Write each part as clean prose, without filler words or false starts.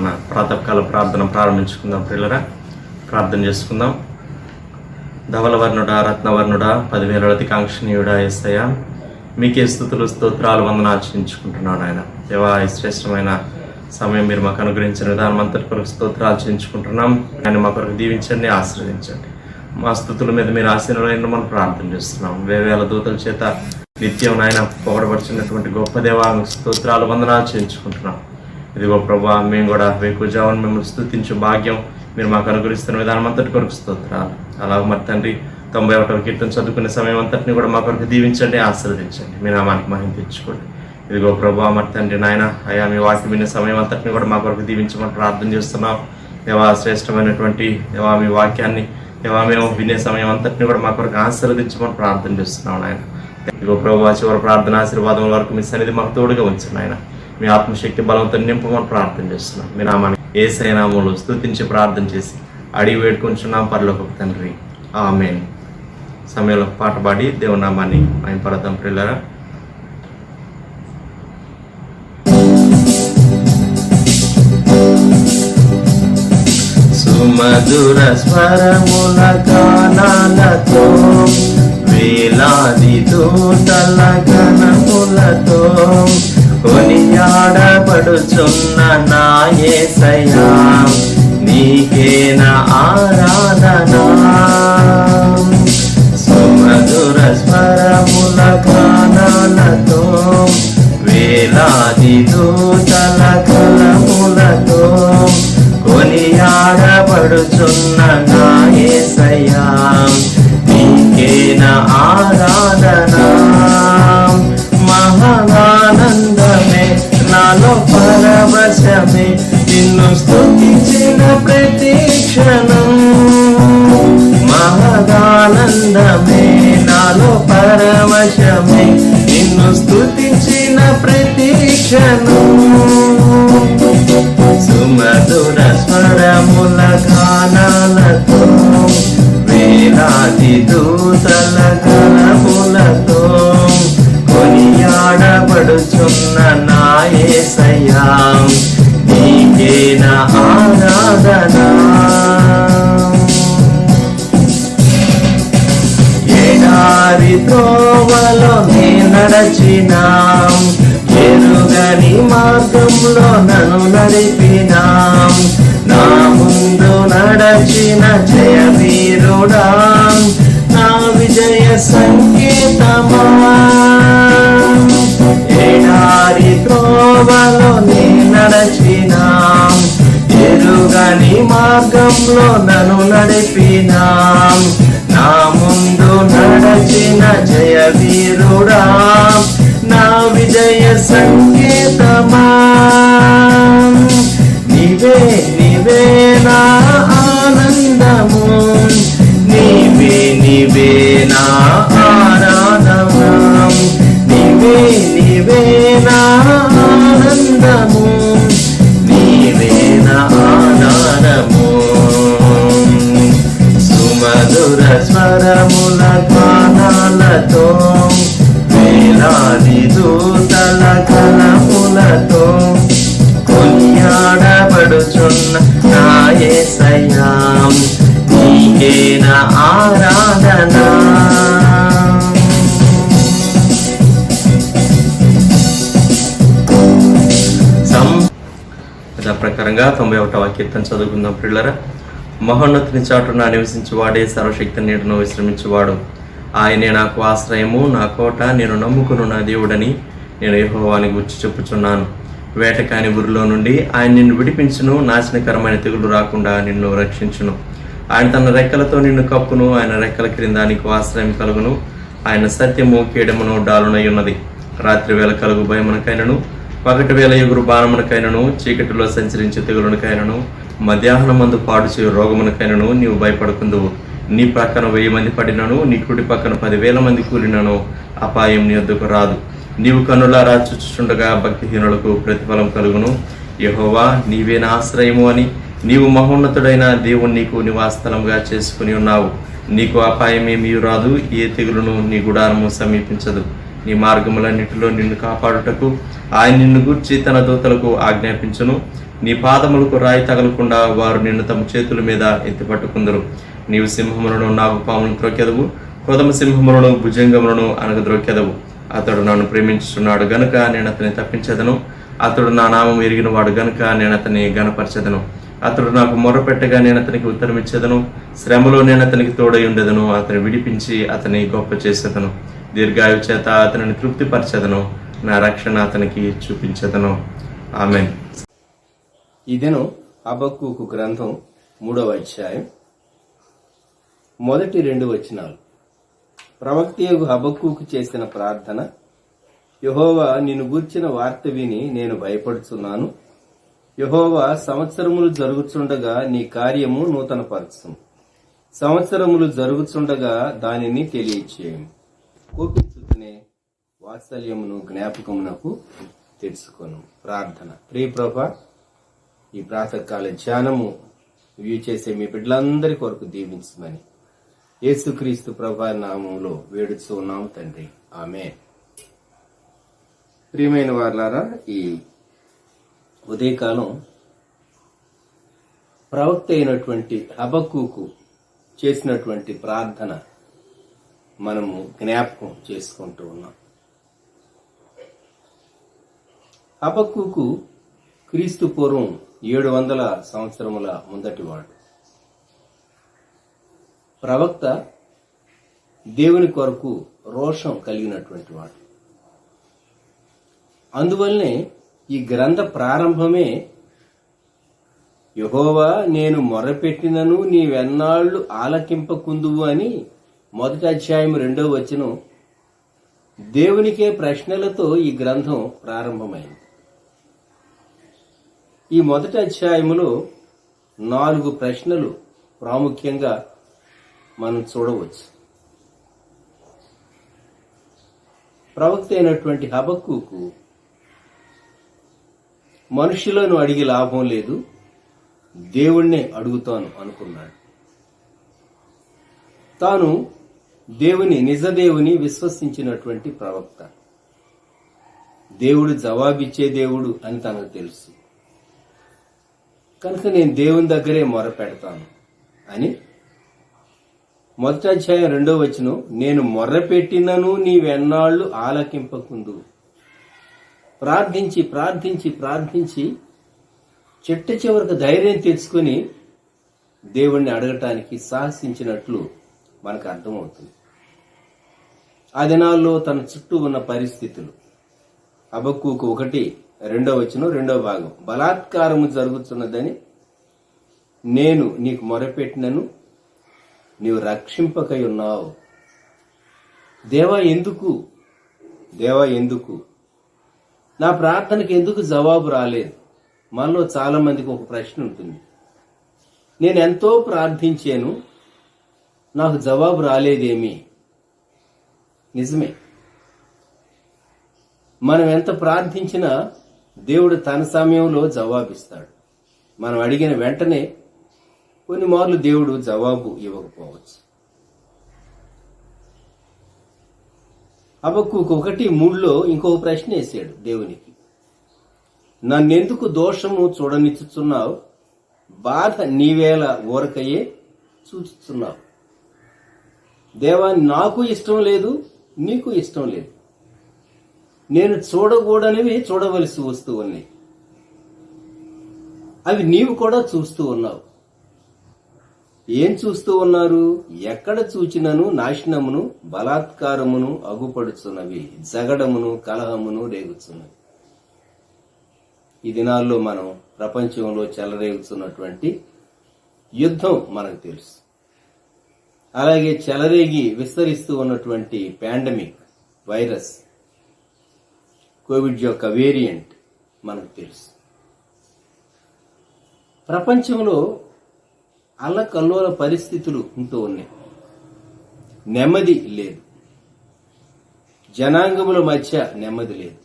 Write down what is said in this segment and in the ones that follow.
మన ప్రాతకాల ప్రార్థన ప్రారంభించుకుందాం. పిల్లరా, ప్రార్థన చేసుకుందాం. ధవలవర్ణుడా, రత్నవర్ణుడా, 10,000 అతికాంక్షణీయుడా యేసయ్య, మీకే స్తుతులు స్తోత్రాలు వందనార్చించుకుంటున్నాను. ఆయన దేవా, ఈ శ్రేష్టమైన సమయం మీరు మాకు అనుగ్రహించిన విధానం అంతటి కొరకు స్తోత్రాలు చేయించుకుంటున్నాం. ఆయన మా కొరకు దీవించండి, ఆశీర్వదించండి. మా స్తుతుల మీద మీరు ఆశీర్వదించండి మనం ప్రార్థన చేస్తున్నాం. వేవేల దూతల చేత నిత్యం నాయన పొగడబడుచున్నటువంటి గొప్ప దేవా, స్తోత్రాలు వందనాలు చేయించుకుంటున్నాం. ఇదిగో ప్రభా, మేము కూడా వేకుజావని మిమ్మల్ని స్తుతించే భాగ్యం మీరు మాకు అనుగ్రహిస్తున్న విధానం అంతటి కొరకు స్తోత్రాలు. అలాగే మరి తండ్రి, 91వ కీర్తన చదువుకునే సమయం అంతటిని కూడా మా కొరకు దీవించండి, ఆశీర్వదించండి. మీ నామానికి మహిమ తెచ్చుకోండి. ఇదిగో ప్రభా, మరి తండ్రి నాయన అయా, మీ వాక్యం వినే సమయం అంతటిని కూడా మా కొరకు దీవించమని ప్రార్థన చేస్తున్నాం. దేవా, శ్రేష్టమైనటువంటి దేవా మీ వాక్యాన్ని దేవా మేము వినే సమయం అంతటిని కూడా మా కొరకు ఆశీర్వదించమని ప్రార్థన చేస్తున్నాం. ఆయన ఇదిగో ప్రభా, చివరి ప్రార్థన ఆశీర్వాదం వరకు మీ సన్నిధి మాకు తోడుగా ఉంచండి. ఆయన మీ ఆత్మశక్తి బలంతో నింపమని ప్రార్థన చేస్తున్నాం. మీ నామాన్ని యేసయ్య నామములో స్తుతించి ప్రార్థన చేసి అడిగి వేడుకొంచున్నాం పరలోకపు తండ్రి, ఆమేన్. సమయంలో పాట పాడి దేవుని నామాన్ని మహిమపరదాం. ప్రియులారా, సుమధుర స్వరముల గానాలతో వేలాది దూతల గణములతో కొనియాడబడుచున్న నా యేసయ్యా, నీకేన ఆరాధన. సుమధుర స్వరముల గానాలతో వేలాది దూతల గణములతో కొనియాడబడుచున్న నా యేసయ్యా, నీకేన ఆరాధన. మహానందమే నాలో పరవశమే, నిన్ను స్తుతించిన ప్రతి క్షణం. మహానందమే నాలో పరవశమే, నిన్ను స్తుతించిన ప్రతి క్షణం. సుమధుర స్వరముల గానాలతో వేలాది దూతల గణములతో కొనియాడబడుచున్న నా యేసయ్యా, నీకేన ఆరాధన. ఎడారి త్రోవలో నే నడచినా, ఎరుగని మార్గంలో నన్ను నడిపినా, నా ముందు నడచిన జయ వీరుడా, నా విజయ సంకేతమా. ఎడారి త్రోవలో నే నడచినా, ఎరుగని మార్గంలో నన్ను నడిపినా, నా ముందు నడచిన జయ వీరుడా, నా విజయ సంకేతమా. నీవే నీవే నా ఆనందము, నీవే నీవే నా ఆరాధన. నీవే నీవే నా ఆనందము, నీవే నా ఆనందము. సుమధుర స్వరముల గానాలతో వేలాది దూతల గణములతో కొనియాడబడుచున్న నా యేసయ్యా, నీకేన ఆరాధన. ప్రకారంగా 91వ కీర్తన చదువుకుందాం. పిల్లరా, మహోన్నతుని చాటున నివసించువాడే సర్వశక్తి నీడను విశ్రమించువాడు. ఆయనే నాకు ఆశ్రయము, నా కోట, నేను నమ్ముకును నా దేవుడని నేను యెహోవాని గురించి చెప్పుచున్నాను. వేటకాని ఊరిలో నుండి ఆయన నిన్ను విడిపించును, నాశనకరమైన తెగులు రాకుండా నిన్ను రక్షించును. ఆయన తన రెక్కలతో నిన్ను కప్పును, ఆయన రెక్కల క్రింద నీకు ఆశ్రయం కలుగును. ఆయన సత్యము కీడమును డాలునై ఉన్నది. రాత్రి వేళ కలుగు భయమునకైనను, పగటి వేళ ఎగురు బాణమునకైనను, చీకటిలో సంచరించే తెగులునకైనను, మధ్యాహ్నమందు పాడు చేయు రోగమునకైనను నీవు భయపడుకుందువు. నీ ప్రక్కన 1000 మంది పడినను, నీ కుడి పక్కన 10,000 మంది కూలినను అపాయం నీ వద్దకు రాదు. నీవు కన్నులారా చూచుచుండగా భక్తిహీనులకు ప్రతిఫలం కలుగును. యెహోవా, నీవే నా ఆశ్రయము అని నీవు మహోన్నతుడైన దేవుని నీకు నివాసస్థలంగా చేసుకుని ఉన్నావు. నీకు అపాయమేమీ రాదు, ఏ తెగులును నీ గుడారము సమీపించదు. నీ మార్గములన్నిటిలో నిన్ను కాపాడుటకు ఆయన నిన్ను గూర్చి తన దూతలకు ఆజ్ఞాపించును. నీ పాదములకు రాయి తగలకుండా వారు నిన్ను తమ చేతుల మీద ఎత్తిపట్టుకుందరు. నీవు సింహములను నాగుపాములను త్రొక్కెదవు, కొదమ సింహములను భుజంగములను అనగద్రొక్కెదవు. అతడు నన్ను ప్రేమించుచున్నాడు గనుక నేను అతన్ని తప్పించెదను. అతడు నా నామం ఎరిగిన వాడు గనుక నేను అతన్ని గణపరచెదను. అతడు నాకు మొర్రపెట్టగా నేను అతనికి ఉత్తరం ఇచ్చేదను. శ్రమలో నేను అతనికి తోడై ఉండేదను. అతని విడిపించి అతని గొప్ప చేసేదను. దీర్ఘాయు చేత అతనిని తృప్తిపరచెదను. నా రక్షణ అతనికి చూపించెదను. ఆమేన్. ఇదెను హబక్కూకు గ్రంథం 3వ అధ్యాయం మొదటి 2 వచనాలు. ప్రవక్తయగు హబక్కూకు చేసిన ప్రార్థన. యెహోవా, నిన్ను గూర్చిన వార్త విని నేను భయపడుచున్నాను. యెహోవా, సంవత్సరములు జరుగుచుండగా నీ కార్యము నూతనపరచుము. సంవత్సరములు జరుగుచుండగా దానిని తెలియచేయము. కోపించుకునే వాత్సల్యమును జ్ఞాపకమునకు తెలుసుకొను. ప్రార్థన. ప్రియ ప్రభా, ఈ ప్రాతకాల ధ్యానము వ్యూ చేసే మీ బిడ్డలందరి కొరకు దీవించమని యేసుక్రీస్తు ప్రభా నామములో వేడుచూ ఉన్నాము తండ్రి. ఆమేన్. ప్రియమైన వారలారా, ఈ ఉదయకాలం ప్రవక్త అయినటువంటి హబక్కూకు చేసినటువంటి ప్రార్థన మనము జ్ఞాపకం చేసుకుంటూ ఉన్నాం. హబక్కూకు క్రీస్తు పూర్వం 700 సంవత్సరముల ముందటివాడు. ప్రవక్త దేవుని కొరకు రోషం కలిగినటువంటి వాడు. అందువల్లనే ఈ గ్రంథ ప్రారంభమే యెహోవా, నేను మొరపెట్టినను నీవెన్నాళ్లు ఆలకింపకుందువు అని 1వ అధ్యాయం 2వ వచనం దేవునికే ప్రశ్నలతో ఈ గ్రంథం ప్రారంభమైంది. ఈ 1వ అధ్యాయములో 4 ప్రశ్నలు ప్రాముఖ్యంగా మనం చూడవచ్చు. ప్రవక్త అయినటువంటి హబక్కూకు మనుషులను అడిగి లాభం లేదు, దేవుణ్ణే అడుగుతాను అనుకున్నాడు. తాను నిజదేవుని విశ్వసించినటువంటి ప్రవక్త. దేవుడు జవాబిచ్చే దేవుడు అని తనకు తెలుసు కనుక నేను దేవుని దగ్గరే మొరపెడతాను అని 1వ అధ్యాయం 2వ వచనం, నేను మొర్రపెట్టినను నీవెన్నాళ్లు ఆలకింపకుందు. ప్రార్థించి ప్రార్థించి ప్రార్థించి చిట్ట చివరికి ధైర్యం తెచ్చుకుని దేవుణ్ణి అడగటానికి సాహసించినట్లు మనకు అర్థమవుతుంది. ఆ దినాల్లో తన చుట్టూ ఉన్న పరిస్థితులు. హబక్కూకు 1:2 వచనం 2వ భాగం, బలాత్కారము జరుగుతున్నదని నేను నీకు మొరపెట్టినను నీవు రక్షింపకై ఉన్నావు. దేవా ఎందుకు నా ప్రార్థనకు ఎందుకు జవాబు రాలేదు? మనలో చాలా మందికి ఒక ప్రశ్న ఉంటుంది. నేను ఎంతో ప్రార్థించాను, నాకు జవాబు రాలేదేమి? నిజమే. మనం ఎంత ప్రార్థించినా దేవుడు తన సమయంలో జవాబిస్తాడు. మనం అడిగిన వెంటనే కొన్ని మార్లు దేవుడు జవాబు ఇవ్వకపోవచ్చు. హబక్కూకు 1:3 ఇంకొక ప్రశ్న వేసాడు దేవునికి. నన్నెందుకు దోషము చూడనిచ్చుచున్నావు? బాధ నీవేళ ఊరకయే చూచుచున్నావు. దేవా, నాకు ఇష్టం లేదు, నీకు ఇష్టం లేదు. నేను చూడకూడనివి చూడవలసి వస్తూ ఉన్నాయి, అవి నీవు కూడా చూస్తూ ఉన్నావు. ఏం చూస్తూ ఉన్నారు? ఎక్కడ చూచినను నాశనమును బలాత్కారమును అగుపడుచున్నవి, జగడమును కలహమును రేగుచున్నవి. ఈ దినాల్లో మనం ప్రపంచంలో చెలరేగుతున్నటువంటి యుద్ధం మనకు తెలుసు. అలాగే చెలరేగి విస్తరిస్తూ ఉన్నటువంటి పాండమిక్ వైరస్, కోవిడ్ యొక్క వేరియంట్ మనకు తెలుసు. ప్రపంచంలో అల్లకల్లోల పరిస్థితులు ఉంటూ ఉన్నాయి. నెమ్మది లేదు, జనాంగముల మధ్య నెమ్మది లేదు,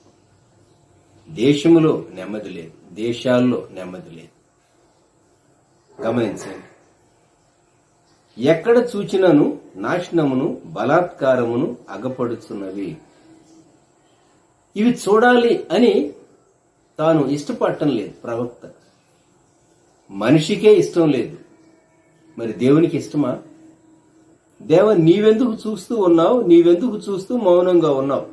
దేశములో నెమ్మది లేదు, దేశాల్లో నెమ్మది లేదు. గమనించండి. ఎక్కడ చూచినను నాశనమును బలాత్కారమును అగపడుచున్నవి. ఇవి చూడాలి అని తాను ఇష్టపడటం లేదు ప్రవక్త. మనిషికే ఇష్టం లేదు, మరి దేవునికి ఇష్టమా? దేవా, నీవెందుకు చూస్తూ ఉన్నావు? నీవెందుకు చూస్తూ మౌనంగా ఉన్నావు?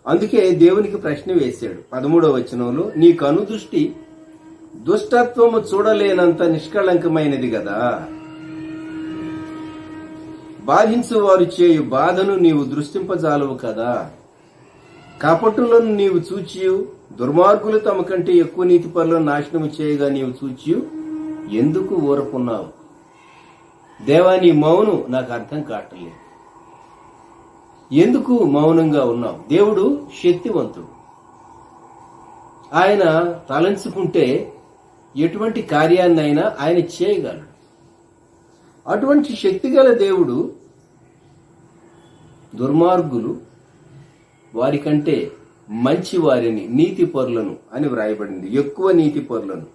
అందుకే దేవునికి ప్రశ్న వేశాడు 13వ వచనంలో, నీ కనుదృష్టి దుష్టత్వము చూడలేనంత నిష్కళంకమైనది కదా, బాధించు వారు చేయు బాధను నీవు దృష్టింపజాలవు కదా, కపటులను నీవు చూచియు దుర్మార్గులు తమ కంటే ఎక్కువ నీతిపరులను నాశనము చేయగా నీవు చూచియు ఎందుకు ఊరకున్నావు? దేవా, నీ మౌనం నాకు అర్థం కావట్లేదు. ఎందుకు మౌనంగా ఉన్నావు? దేవుడు శక్తివంతుడు. ఆయన తలంచుకుంటే ఎటువంటి కార్యాన్నైనా ఆయన చేయగలడు. అటువంటి శక్తిగల దేవుడు దుర్మార్గులు వారికంటే మంచి వారిని, నీతిపరులను అని వ్రాయబడింది, ఎక్కువ నీతిపరులను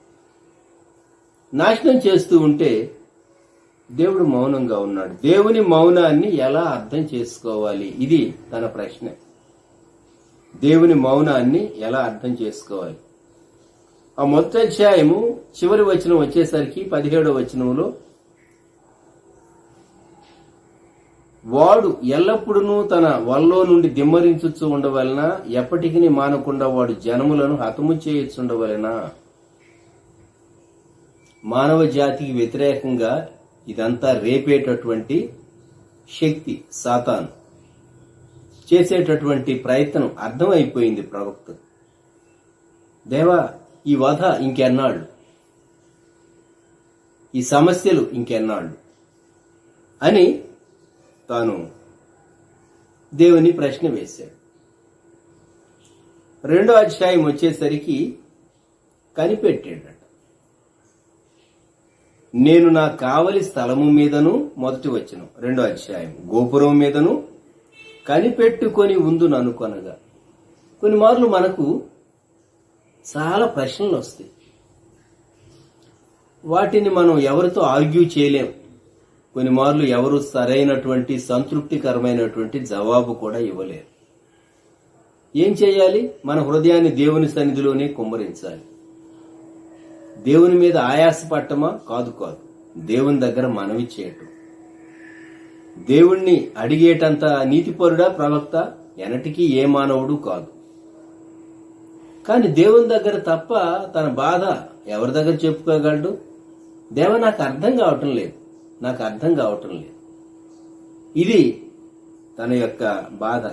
నాశనం చేస్తూ ఉంటే దేవుడు మౌనంగా ఉన్నాడు. దేవుని మౌనాన్ని ఎలా అర్థం చేసుకోవాలి? ఇది తన ప్రశ్న. దేవుని మౌనాన్ని ఎలా అర్థం చేసుకోవాలి? ఆ మొదటి అధ్యాయము చివరి వచనం వచ్చేసరికి 17వ వచనంలో, వాడు ఎల్లప్పుడూ తన వల్లో నుండి దిమ్మరించుచు ఉండవలన, ఎప్పటికీ మానకుండా వాడు జనములను హతము చేయొచ్చుండవలన. మానవ జాతికి వ్యతిరేకంగా ఇదంతా రేపేటటువంటి శక్తి సాతాను చేసేటటువంటి ప్రయత్నం అర్థమైపోయింది ప్రవక్త. దేవా, ఈ వధ ఇంకెన్నాళ్ళు? ఈ సమస్యలు ఇంకెన్నాళ్ళు అని తాను దేవుని ప్రశ్న వేశాడు. 2వ అధ్యాయం వచ్చేసరికి కనిపెట్టాడట. నేను నా కావలి స్థలము మీదను, మొదటి వచనం 2వ అధ్యాయం, గోపురం మీదను కనిపెట్టుకొని ఉందును అనుకొనగా. కొన్ని మార్లు మనకు చాలా ప్రశ్నలు వస్తాయి. వాటిని మనం ఎవరితో ఆర్గ్యూ చేయలేం. కొన్ని మార్లు ఎవరు సరైనటువంటి సంతృప్తికరమైనటువంటి జవాబు కూడా ఇవ్వలేరు. ఏం చేయాలి? మన హృదయాన్ని దేవుని సన్నిధిలోనే కుమ్మరించాలి. దేవుని మీద ఆయాసపట్టమా? కాదు. దేవుని దగ్గర మనవి చేయటం. దేవుణ్ణి అడిగేటంత నీతిపరుడా ప్రవక్త? ఎనటికి ఏ మానవుడు కాదు. కానీ దేవుని దగ్గర తప్ప తన బాధ ఎవరి దగ్గర చెప్పుకోగలడు? దేవ, నాకు అర్థం కావటం లేదు. ఇది తన యొక్క బాధ.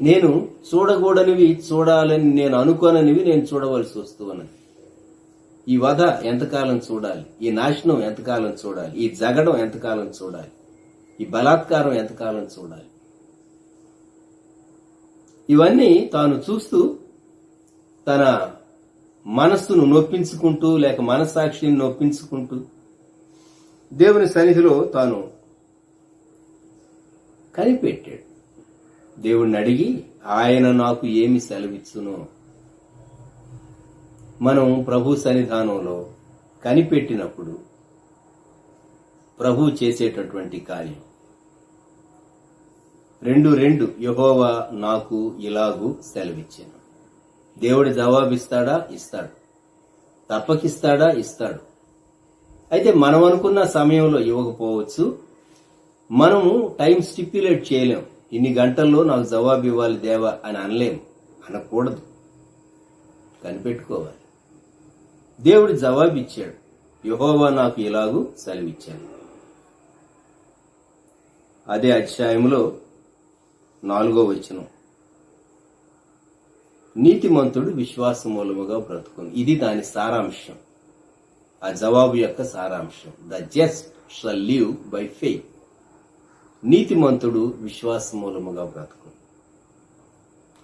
నేను చూడకూడనివి చూడాలని నేను అనుకోననివి నేను చూడవలసి వస్తున్నది. ఈ వధ ఎంతకాలం చూడాలి? ఈ నాశనం ఎంతకాలం చూడాలి? ఈ జగడం ఎంతకాలం చూడాలి? ఈ బలాత్కారం ఎంతకాలం చూడాలి? ఇవన్నీ తాను చూస్తూ తన మనస్సును నొప్పించుకుంటూ, లేక మనస్సాక్షిని నొప్పించుకుంటూ దేవుని సన్నిధిలో తాను కనిపెట్టాడు. దేవుణ్ణి అడిగి ఆయన నాకు ఏమి సెలవిచ్చునో. మనం ప్రభు సన్నిధానంలో కనిపెట్టినప్పుడు ప్రభు చేసేటటువంటి కార్యం 2 యెహోవా నాకు ఇలాగూ సెలవిచ్చాను. దేవుడు జవాబిస్తాడా? ఇస్తాడు. తప్పకిస్తాడా? ఇస్తాడు. అయితే మనం అనుకున్న సమయంలో ఇవ్వకపోవచ్చు. మనము టైం స్టిప్యులేట్ చేయలేం. ఇన్ని గంటల్లో నాకు జవాబు ఇవ్వాలి దేవా అని అనలేం, అనకూడదు. కనిపెట్టుకోవాలి. దేవుడు జవాబు ఇచ్చాడు. యెహోవా నాకు ఇలాగూ సెలవిచ్చాను. అదే అధ్యాయంలో 4వ వచనం, నీతిమంతుడు విశ్వాస మూలముగా బ్రతుకును. ఇది దాని సారాంశం. ఆ జవాబు యొక్క సారాంశం. The just shall live by faith. నీతిమంతుడు విశ్వాస మూలముగా బ్రతుకు,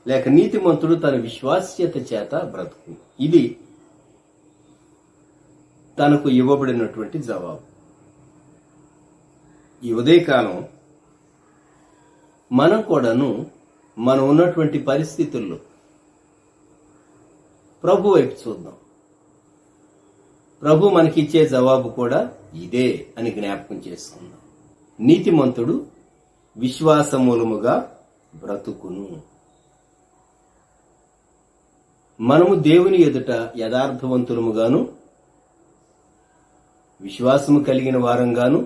లేక నీతిమంతుడు తన విశ్వాస్యత చేత బ్రతుకు. ఇది తనకు ఇవ్వబడినటువంటి జవాబు. ఈ ఉదయకాలం మనం కూడాను మనం ఉన్నటువంటి పరిస్థితుల్లో ప్రభు వైపు చూద్దాం. ప్రభు మనకిచ్చే జవాబు కూడా ఇదే అని జ్ఞాపకం చేసుకుందాం. నీతిమంతుడు విశ్వాస మూలముగా బ్రతుకును. మనము దేవుని ఎదుట యథార్థవంతులముగాను విశ్వాసము కలిగిన వారంగాను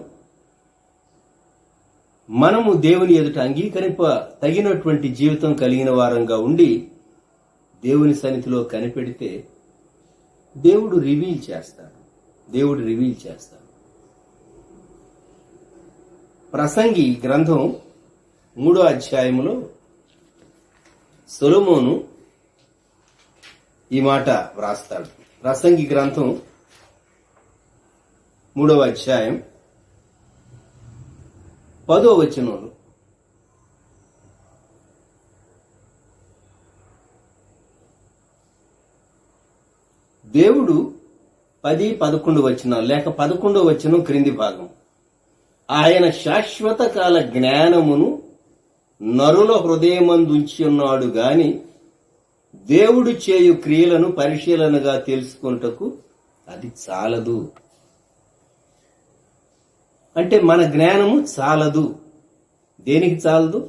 మనము దేవుని ఎదుట అంగీకరింప తగినటువంటి జీవితం కలిగిన వారంగా ఉండి దేవుని సన్నిధిలో కనిపెడితే దేవుడు రివీల్ చేస్తాడు. ప్రసంగి గ్రంథం 3వ అధ్యాయములో సొలొమోను ఈ మాట వ్రాస్తాడు. ప్రసంగి గ్రంథం 3వ అధ్యాయం 10వ వచనంలో దేవుడు 10, 11 వచనాలు లేక 11వ వచనం క్రింది భాగం, ఆయన శాశ్వత కాల జ్ఞానమును నరుల హృదయమందుంచి ఉన్నాడు గాని దేవుడు చేయు క్రియలను పరిశీలనగా తెలుసుకొనుటకు అది చాలదు. అంటే మన జ్ఞానము చాలదు. దేనికి చాలదు?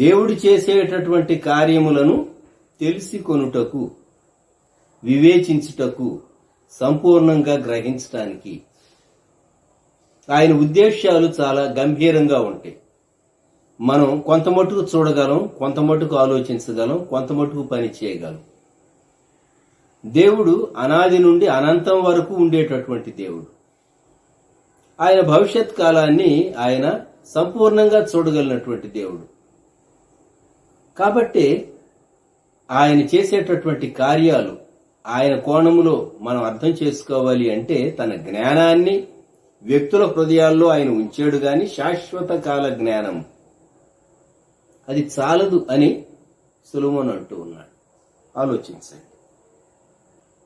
దేవుడు చేసేటటువంటి కార్యములను తెలిసికొనుటకు, వివేచించుటకు, సంపూర్ణంగా గ్రహించటానికి. ఆయన ఉద్దేశాలు చాలా గంభీరంగా ఉంటాయి. మనం కొంత మటుకు చూడగలం, కొంత మటుకు ఆలోచించగలం, కొంత మటుకు పని చేయగలం. దేవుడు అనాది నుండి అనంతం వరకు ఉండేటటువంటి దేవుడు. ఆయన భవిష్యత్ కాలాన్ని ఆయన సంపూర్ణంగా చూడగలిగినటువంటి దేవుడు. కాబట్టి ఆయన చేసేటటువంటి కార్యాలు ఆయన కోణములో మనం అర్థం చేసుకోవాలి అంటే తన జ్ఞానాన్ని వ్యక్తుల హృదయాల్లో ఆయన ఉంచాడు గాని శాశ్వత కాల జ్ఞానం అది చాలదు అని సొలొమోను అంటూ ఉన్నాడు. ఆలోచించండి.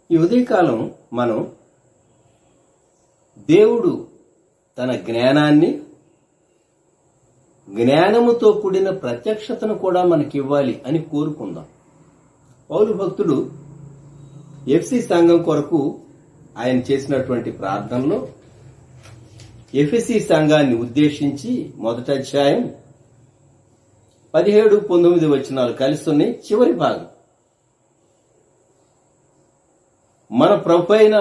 ఈ ఉదయకాలం మనం దేవుడు తన జ్ఞానాన్ని, జ్ఞానముతో కూడిన ప్రత్యక్షతను కూడా మనకివ్వాలి అని కోరుకుందాం. పౌలు భక్తుడు ఎఫ్సి సంఘం కొరకు ఆయన చేసినటువంటి ప్రార్థనలో ఎఫెసీ సంఘాన్ని ఉద్దేశించి 1వ అధ్యాయం 17, 19 వచనాలు కలిసి ఉన్నాయి. చివరి భాగం, మన ప్రభువైన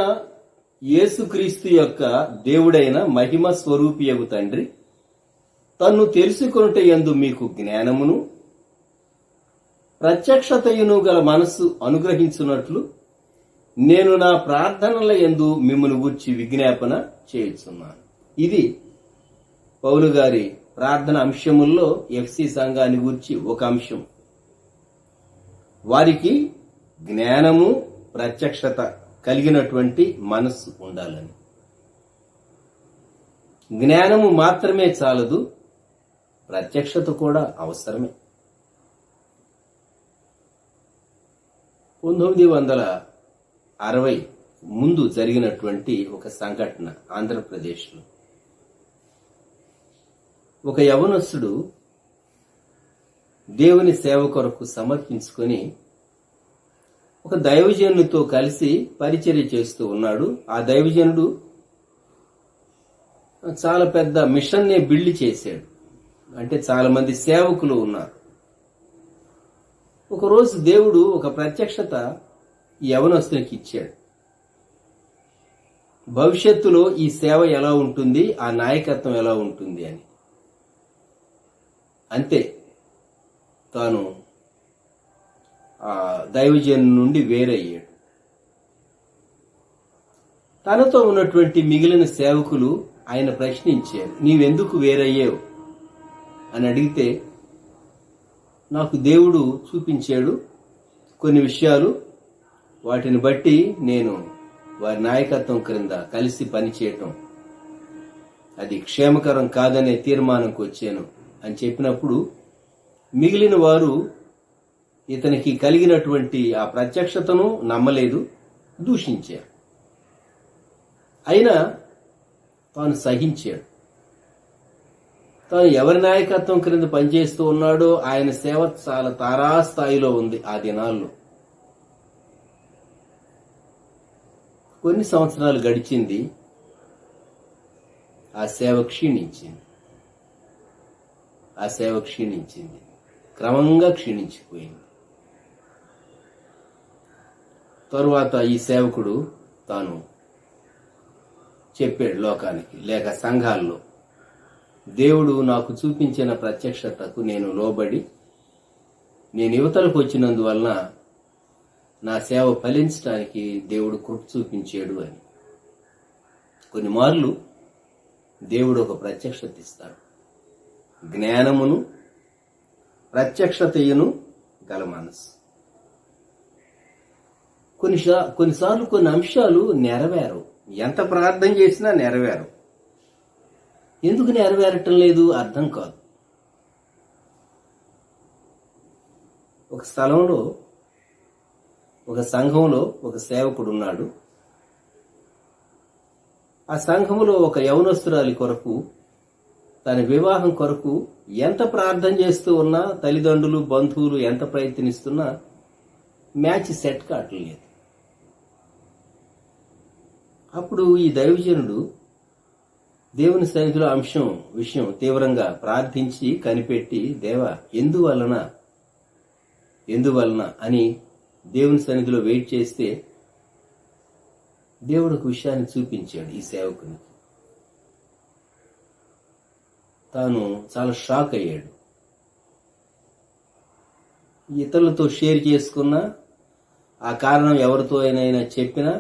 యేసుక్రీస్తు యొక్క దేవుడైన మహిమ స్వరూపియగు తండ్రి తన్ను తెలుసుకొనుట యందు మీకు జ్ఞానమును ప్రత్యక్షతయును గల మనస్సు అనుగ్రహించున్నట్లు నేను నా ప్రార్థనల యందు మిమ్మల్ని గూర్చి విజ్ఞాపన చేయుచున్నాను. ఇది పౌలు గారి ప్రార్థన అంశముల్లో ఎఫ్సి సంఘాన్ని గూర్చి ఒక అంశం. వారికి జ్ఞానము, ప్రత్యక్షత కలిగినటువంటి మనస్సు ఉండాలని. జ్ఞానము మాత్రమే చాలదు, ప్రత్యక్షత కూడా అవసరమే. 1960 ముందు జరిగినటువంటి ఒక సంఘటన ఆంధ్రప్రదేశ్లో. ఒక యవనస్తుడు దేవుని సేవ కొరకు సమర్పించుకొని ఒక దైవజనునితో కలిసి పరిచర్య చేస్తూ ఉన్నాడు. ఆ దైవజనుడు చాలా పెద్ద మిషన్నే బిల్డ్ చేశాడు. అంటే చాలా మంది సేవకులు ఉన్నారు. ఒకరోజు దేవుడు ఒక ప్రత్యక్షత ఈ యవనస్తునికి ఇచ్చాడు. భవిష్యత్తులో ఈ సేవ ఎలా ఉంటుంది, ఆ నాయకత్వం ఎలా ఉంటుంది అని. అంతే, తాను ఆ దైవజను నుండి వేరయ్యాడు. తనతో ఉన్నటువంటి మిగిలిన సేవకులు ఆయన ప్రశ్నించారు, నీవెందుకు వేరయ్యావు అని అడిగితే, నాకు దేవుడు చూపించాడు కొన్ని విషయాలు, వాటిని బట్టి నేను వారి నాయకత్వం క్రింద కలిసి పనిచేయటం అది క్షేమకరం కాదనే తీర్మానంకు వచ్చాను అని చెప్పినప్పుడు మిగిలిన వారు ఇతనికి కలిగినటువంటి ఆ ప్రత్యక్షతను నమ్మలేదు, దూషించారు. అయినా తాను సహించాడు. తాను ఎవరి నాయకత్వం క్రింద పనిచేస్తూ ఉన్నాడో ఆయన సేవ చాలా తారాస్థాయిలో ఉంది ఆ దినాల్లో. కొన్ని సంవత్సరాలు గడిచింది, ఆ సేవ క్షీణించింది, క్రమంగా క్షీణించిపోయింది. తరువాత ఈ సేవకుడు తాను చెప్పాడు లోకానికి లేక సంఘాల్లో, దేవుడు నాకు చూపించిన ప్రత్యక్షతకు నేను లోబడి నేను యువతలకు వచ్చినందువలన నా సేవ ఫలించడానికి దేవుడు కృప చూపించాడు అని. కొన్ని మార్లు దేవుడు ఒక ప్రత్యక్షత ఇస్తాడు. జ్ఞానమును ప్రత్యక్షతయును గల మనసు. కొన్నిసార్లు కొన్ని అంశాలు నెరవేరవు. ఎంత ప్రార్థన చేసినా నెరవేరవు. ఎందుకు నెరవేరటం లేదు అర్థం కాదు. ఒక స్థలంలో ఒక సంఘంలో ఒక సేవకుడు ఉన్నాడు. ఆ సంఘంలో ఒక యవనస్తురాలి కొరకు, తన వివాహం కొరకు ఎంత ప్రార్థన చేస్తూ ఉన్నా, తల్లిదండ్రులు బంధువులు ఎంత ప్రయత్నిస్తున్నా మ్యాచ్ సెట్ కావట్లేదు. అప్పుడు ఈ దైవజనుడు దేవుని సన్నిధిలో విషయం తీవ్రంగా ప్రార్థించి కనిపెట్టి, దేవా ఎందువలన అని దేవుని సన్నిధిలో వెయిట్ చేస్తే దేవుడు ఒక విషయాన్ని చూపించాడు ఈ సేవకునికి. తాను చాలా షాక్ అయ్యాడు. ఇతరులతో షేర్ చేసుకున్నా, ఆ కారణం ఎవరితో అయినా చెప్పినా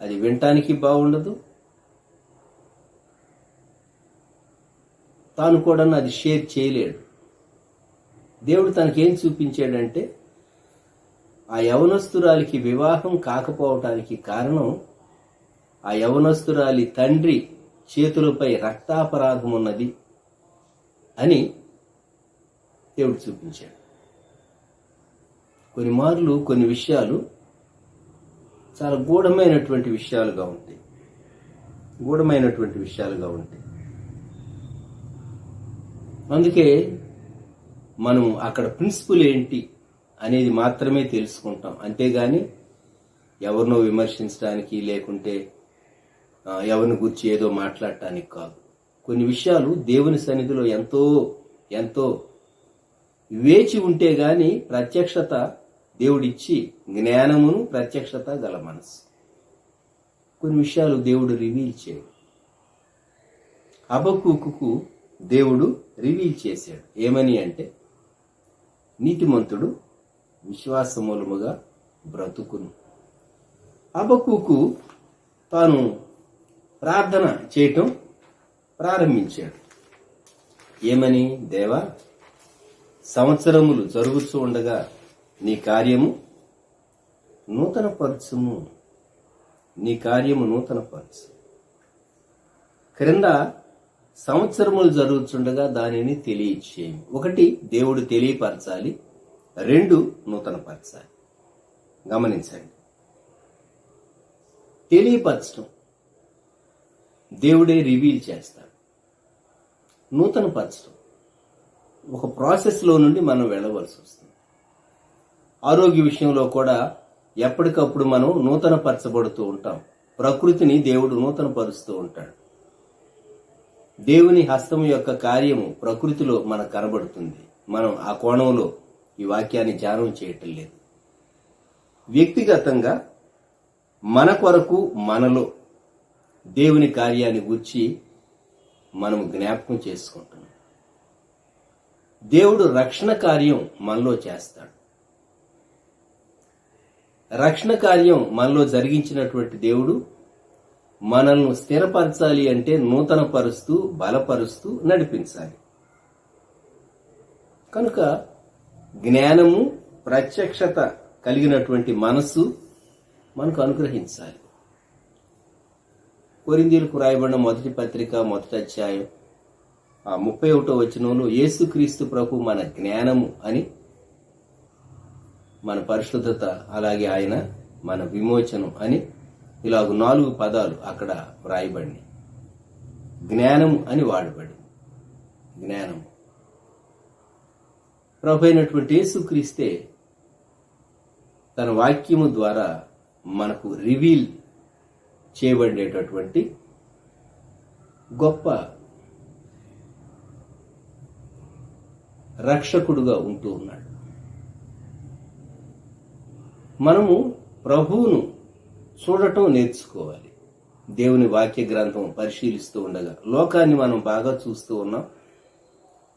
అది వినటానికి బాగుండదు. తాను కూడా అది షేర్ చేయలేడు. దేవుడు తనకేం చూపించాడంటే, ఆ యవనస్తురాలికి వివాహం కాకపోవటానికి కారణం ఆ యవనస్తురాలి తండ్రి చేతులపై రక్తాపరాధం ఉన్నది అని దేవుడు చూపించాడు. కొన్ని మార్లు కొన్ని విషయాలు చాలా గూఢమైనటువంటి విషయాలుగా ఉంటాయి. అందుకే మనం అక్కడ ప్రిన్సిపల్ ఏంటి అనేది మాత్రమే తెలుసుకుంటాం. అంతేగాని ఎవరినో విమర్శించడానికి లేకుంటే ఎవరిని గురించి ఏదో మాట్లాడటానికి కాదు. కొన్ని విషయాలు దేవుని సన్నిధిలో ఎంతో ఎంతో వేచి ఉంటే గాని ప్రత్యక్షత దేవుడిచ్చి, జ్ఞానమును ప్రత్యక్షత గల మనసు. కొన్ని విషయాలు దేవుడు రివీల్ చేయడు. హబక్కూకుకు దేవుడు రివీల్ చేశాడు. ఏమని అంటే, నీతిమంతుడు విశ్వాసమూలముగా బ్రతుకును. హబక్కూకు తాను ప్రార్థన చేయటం ప్రారంభించాడు. ఏమని? దేవా, సంవత్సరములు జరుగుతూ ఉండగా నీ కార్యము నూతనపరచుము. క్రింద సంవత్సరములు జరుగుతుండగా దానిని తెలియచేయము. 1, దేవుడు తెలియపరచాలి. 2, నూతనపరచాలి. గమనించండి. తెలియపరచడం దేవుడే రివీల్ చేస్తాడు. నూతనపరచడం ఒక ప్రాసెస్లో నుండి మనం వెళ్ళవలసి వస్తుంది. ఆరోగ్య విషయంలో కూడా ఎప్పటికప్పుడు మనం నూతనపరచబడుతూ ఉంటాం. ప్రకృతిని దేవుడు నూతనపరుస్తూ ఉంటాడు. దేవుని హస్తము యొక్క కార్యము ప్రకృతిలో మనకు కనబడుతుంది. మనం ఆ కోణంలో ఈ వాక్యాన్ని ధ్యానం చేయటం లేదు. వ్యక్తిగతంగా మన కొరకు మనలో దేవుని కార్యాన్ని గూర్చి మనం జ్ఞాపకం చేసుకుంటున్నాం. దేవుడు రక్షణ కార్యం మనలో చేస్తాడు. రక్షణ కార్యం మనలో జరిగించినటువంటి దేవుడు మనల్ని స్థిరపరచాలి అంటే నూతనపరుస్తూ, బలపరుస్తూ నడిపించాలి. కనుక జ్ఞానము, ప్రత్యక్షత కలిగినటువంటి మనసు మనకు అనుగ్రహించాలి. కొరింథీయులకు రాయబడిన మొదటి పత్రిక 1వ అధ్యాయం 31వ వచనంలో యేసుక్రీస్తు ప్రభు మన జ్ఞానము అని, మన పరిశుద్ధత, అలాగే ఆయన మన విమోచనం అని ఇలాగ 4 పదాలు అక్కడ వ్రాయబడినాయి. జ్ఞానము అని వాడబడి, జ్ఞానము ప్రభు అయినటువంటి యేసుక్రీస్తే తన వాక్యము ద్వారా మనకు రివీల్ చేయబడేటటువంటి గొప్ప రక్షకుడుగా ఉంటూ ఉన్నాడు. మనము ప్రభువును చూడటం నేర్చుకోవాలి. దేవుని వాక్య గ్రంథం పరిశీలిస్తూ ఉండగా లోకాన్ని మనం బాగా చూస్తూ ఉన్నాం.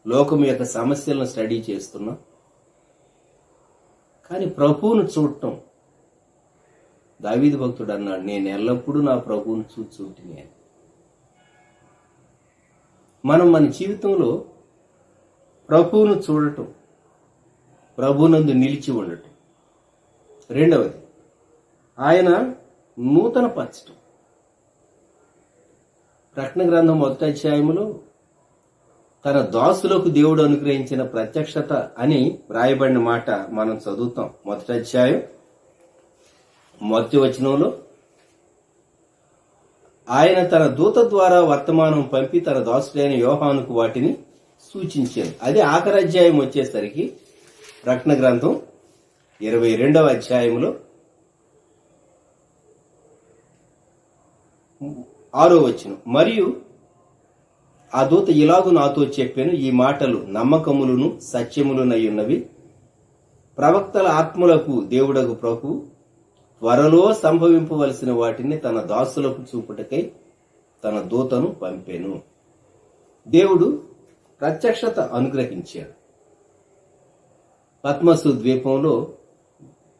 లోకం యొక్క సమస్యలను స్టడీ చేస్తున్నాం. కానీ ప్రభువును చూడటం, దావీదు భక్తుడు అన్నాడు, నేను ఎల్లప్పుడూ నా ప్రభువును చూచుంటిని అని. మనం మన జీవితంలో ప్రభువును చూడటం, ప్రభువునందు నిలిచి ఉండటం. రెండవది, ఆయన నూతన పరచటం. ప్రకటన గ్రంథం 1వ అధ్యాయములో తన దాసులకు దేవుడు అనుగ్రహించిన ప్రత్యక్షత అని రాయబడిన మాట మనం చదువుతాం. 1వ అధ్యాయం 1వ వచనంలో ఆయన తన దూత ద్వారా వర్తమానం పంపి తన దాసుడైన యోహానుకు వాటిని సూచించాడు. అది ఆఖరి అధ్యాయం వచ్చేసరికి ప్రకటన గ్రంథం 22వ అధ్యాయంలో 6వ వచనం, మరియు ఆ దూత ఇలాగు నాతో చెప్పాను, ఈ మాటలు నమ్మకములను సత్యములునై ఉన్నవి. ప్రవక్తల ఆత్మలకు దేవుడగు ప్రభు త్వరలో సంభవింపవలసిన వాటిని తన దాసులకు చూపుటకై తన దూతను పంపెను. దేవుడు ప్రత్యక్షత అనుగ్రహించాడు. పద్మసు ద్వీపంలో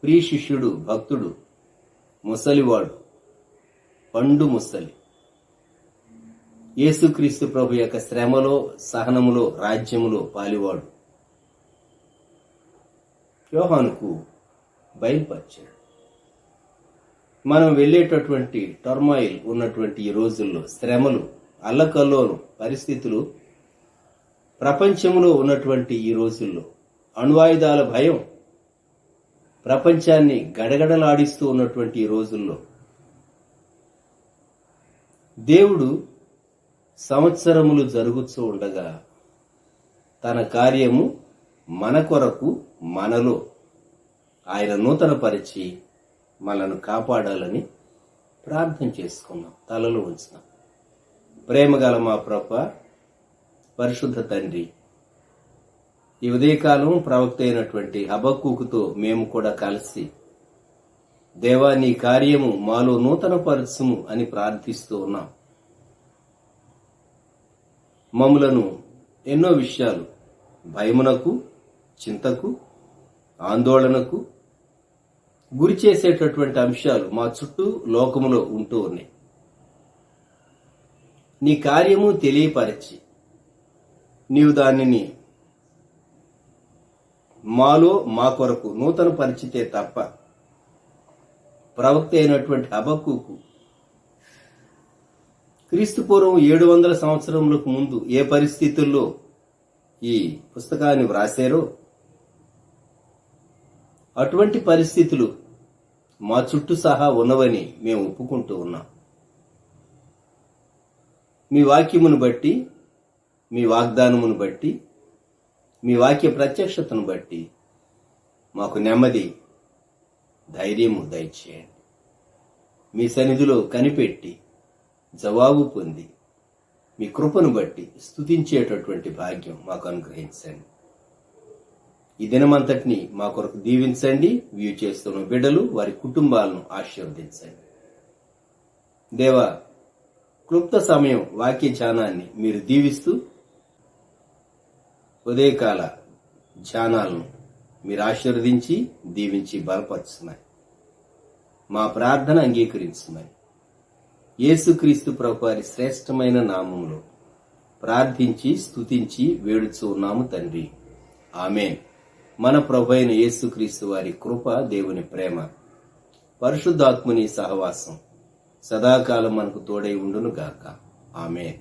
ప్రియ శిష్యుడు, భక్తుడు, ముసలివాడు, పండు ముసలి, యేసుక్రీస్తు ప్రభు యొక్క శ్రమలో, సహనములో, రాజ్యములో పాలివాడు యోహానుకు బయలుపరిచాడు. మనం వెళ్ళేటటువంటి టర్మాయిల్ ఉన్నటువంటి ఈ రోజుల్లో, శ్రమలు, అల్లకల్లోలు పరిస్థితులు ప్రపంచంలో ఉన్నటువంటి ఈ రోజుల్లో, అణ్వాయుధాల భయం ప్రపంచాన్ని గడగడలాడిస్తూ ఉన్నటువంటి ఈ రోజుల్లో దేవుడు సంవత్సరములు జరుగుతూ ఉండగా తన కార్యము మన కొరకు, మనలో ఆయన నూతనపరిచి మనను కాపాడాలని ప్రార్థన చేసుకున్నాం. తలలో ఉంచుతాం. ప్రేమగల మా ప్రభువా, పరిశుద్ధ తండ్రి, ఈ ఉదయకాలం ప్రవక్త అయినటువంటి హబక్కూకుతో మేము కూడా కలిసి, దేవా నీ కార్యము మాలో నూతన పరచుము అని ప్రార్థిస్తూ ఉన్నాం. మమ్ములను ఎన్నో విషయాలు భయమునకు, చింతకు, ఆందోళనకు గురి చేసేటటువంటి అంశాలు మా చుట్టూ లోకములో ఉంటూ ఉన్నాయి. నీ కార్యము తెలియపరచి నీవు దానిని మాలో, మా కొరకు నూతన పరిచితే తప్ప ప్రవక్త అయినటువంటి హబక్కూకు క్రీస్తు పూర్వం 700 సంవత్సరములకు ముందు ఏ పరిస్థితుల్లో ఈ పుస్తకాన్ని వ్రాసారో అటువంటి పరిస్థితులు మా చుట్టూ సహా ఉన్నవని మేము ఒప్పుకుంటూ ఉన్నాం. మీ వాక్యమును బట్టి, మీ వాగ్దానమును బట్టి, మీ వాక్య ప్రత్యక్షతను బట్టి మాకు నెమ్మది, ధైర్యము దయచేయండి. మీ సన్నిధిలో కనిపెట్టి జవాబు పొంది మీ కృపను బట్టి స్తుతించేటటువంటి భాగ్యం మాకు అనుగ్రహించండి. ఈ దినమంతటిని మా కొరకు దీవించండి. వ్యూ చేస్తున్న బిడ్డలు, వారి కుటుంబాలను ఆశీర్వదించండి. దేవా, క్లుప్త సమయం వాక్య ధ్యానాన్ని మీరు దీవిస్తూ ఉదయకాల ధ్యానాలను మీరు ఆశీర్వదించి దీవించి బలపరుచున్నాయి. మా ప్రార్థన అంగీకరించున్నాయి. యేసుక్రీస్తు ప్రభు వారి శ్రేష్టమైన నామములో ప్రార్థించి స్తుతించి వేడుచూ ఉన్నాము తండ్రి. ఆమేన్. మన ప్రభు అయిన యేసుక్రీస్తు వారి కృప, దేవుని ప్రేమ, పరిశుద్ధాత్ముని సహవాసం సదాకాలం మనకు తోడై ఉండును గాక. ఆమేన్.